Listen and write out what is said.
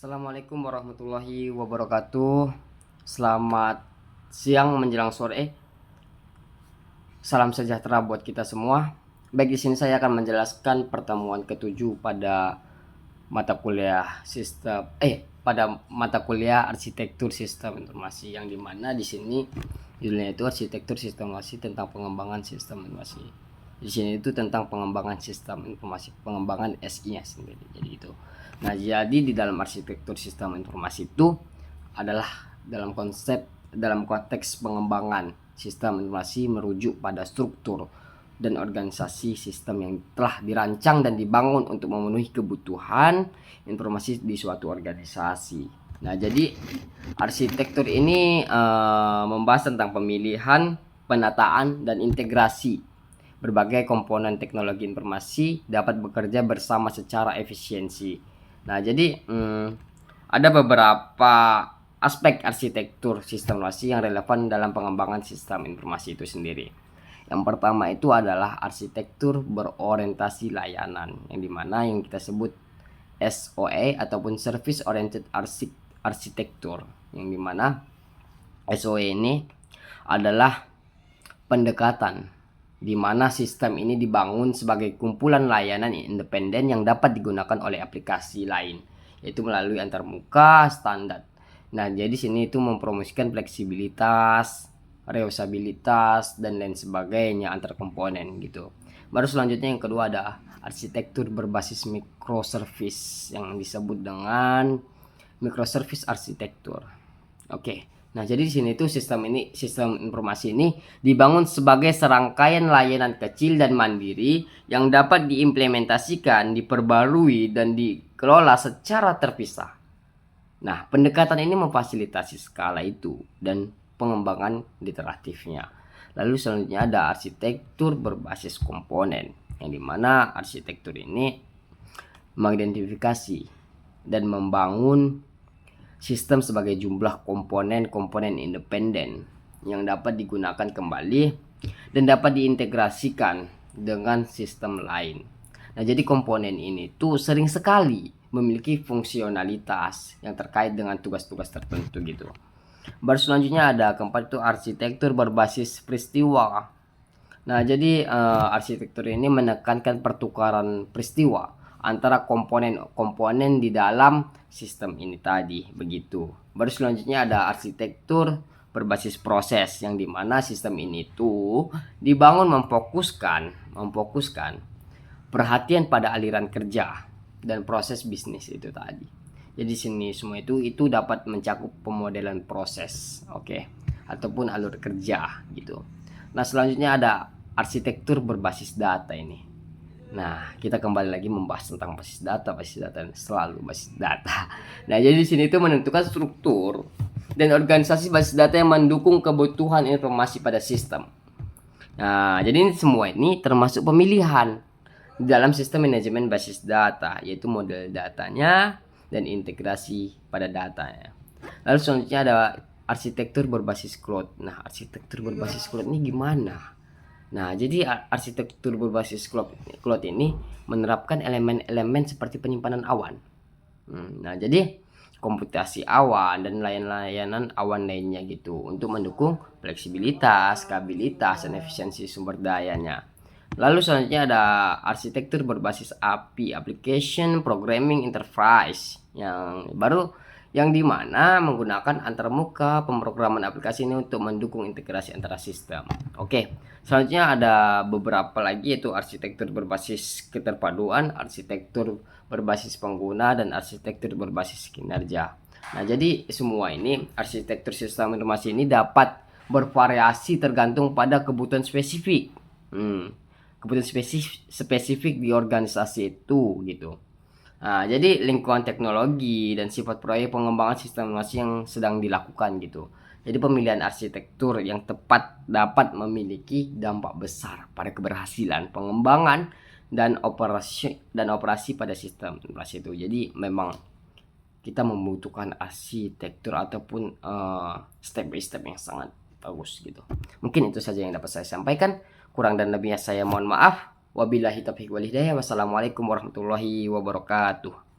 Assalamualaikum warahmatullahi wabarakatuh. Selamat siang menjelang sore. Salam sejahtera buat kita semua. Baik, di sini saya akan menjelaskan pertemuan ketujuh pada mata kuliah arsitektur sistem informasi, yang dimana di sini judulnya itu arsitektur sistem informasi tentang pengembangan sistem informasi. Di sini itu tentang pengembangan sistem informasi, pengembangan SI-nya sendiri. Jadi itu. Nah, jadi di dalam arsitektur sistem informasi itu adalah dalam konteks pengembangan sistem informasi merujuk pada struktur dan organisasi sistem yang telah dirancang dan dibangun untuk memenuhi kebutuhan informasi di suatu organisasi. Nah, jadi arsitektur ini membahas tentang pemilihan, penataan, dan integrasi berbagai komponen teknologi informasi dapat bekerja bersama secara efisiensi. Nah, jadi ada beberapa aspek arsitektur sistem informasi yang relevan dalam pengembangan sistem informasi itu sendiri. Yang pertama itu adalah arsitektur berorientasi layanan, yang dimana yang kita sebut SOA ataupun Service Oriented Architecture, yang dimana SOA ini adalah pendekatan di mana sistem ini dibangun sebagai kumpulan layanan independen yang dapat digunakan oleh aplikasi lain, yaitu melalui antarmuka standar. Nah, jadi sini itu mempromosikan fleksibilitas, reusabilitas, dan lain sebagainya antar komponen gitu. Baru selanjutnya yang kedua ada arsitektur berbasis microservice yang disebut dengan microservice arsitektur. Oke. Nah, jadi di sini tuh sistem informasi ini dibangun sebagai serangkaian layanan kecil dan mandiri yang dapat diimplementasikan, diperbarui, dan dikelola secara terpisah. Nah, pendekatan ini memfasilitasi skala itu dan pengembangan iteratifnya. Lalu selanjutnya ada arsitektur berbasis komponen, yang dimana arsitektur ini mengidentifikasi dan membangun sistem sebagai jumlah komponen-komponen independen yang dapat digunakan kembali dan dapat diintegrasikan dengan sistem lain. Nah, jadi komponen ini tuh sering sekali memiliki fungsionalitas yang terkait dengan tugas-tugas tertentu gitu. Baru selanjutnya ada keempat itu arsitektur berbasis peristiwa. Nah, jadi arsitektur ini menekankan pertukaran peristiwa antara komponen-komponen di dalam sistem ini tadi, begitu. Baru selanjutnya ada arsitektur berbasis proses, yang dimana sistem ini tuh dibangun memfokuskan perhatian pada aliran kerja dan proses bisnis itu tadi. Jadi sini semua itu dapat mencakup pemodelan proses, ataupun alur kerja gitu. Nah, selanjutnya ada arsitektur berbasis data ini. Nah, kita kembali lagi membahas tentang basis data selalu basis data. Nah, jadi di sini itu menentukan struktur dan organisasi basis data yang mendukung kebutuhan informasi pada sistem. Nah, jadi ini semua ini termasuk pemilihan di dalam sistem manajemen basis data, yaitu model datanya dan integrasi pada datanya. Lalu selanjutnya ada arsitektur berbasis cloud. Nah, arsitektur berbasis cloud ini gimana? Nah, jadi arsitektur berbasis cloud ini menerapkan elemen-elemen seperti penyimpanan awan. Nah, jadi komputasi awan dan layanan awan lainnya gitu untuk mendukung fleksibilitas, stabilitas, dan efisiensi sumber dayanya. Lalu selanjutnya ada arsitektur berbasis API, Application Programming Interface, yang dimana menggunakan antarmuka pemrograman aplikasi ini untuk mendukung integrasi antara sistem. Selanjutnya ada beberapa lagi, yaitu arsitektur berbasis keterpaduan, arsitektur berbasis pengguna, dan arsitektur berbasis kinerja. Nah, jadi semua ini arsitektur sistem informasi ini dapat bervariasi tergantung pada kebutuhan spesifik. Kebutuhan spesifik di organisasi itu gitu. Nah, jadi lingkungan teknologi dan sifat proyek pengembangan sistem informasi yang sedang dilakukan gitu. Jadi pemilihan arsitektur yang tepat dapat memiliki dampak besar pada keberhasilan pengembangan dan operasi pada sistem informasi itu. Jadi memang kita membutuhkan arsitektur ataupun step by step yang sangat bagus gitu. Mungkin itu saja yang dapat saya sampaikan. Kurang dan lebihnya saya mohon maaf. Wabillahi taufiq wal hidayah. Wassalamualaikum warahmatullahi wabarakatuh.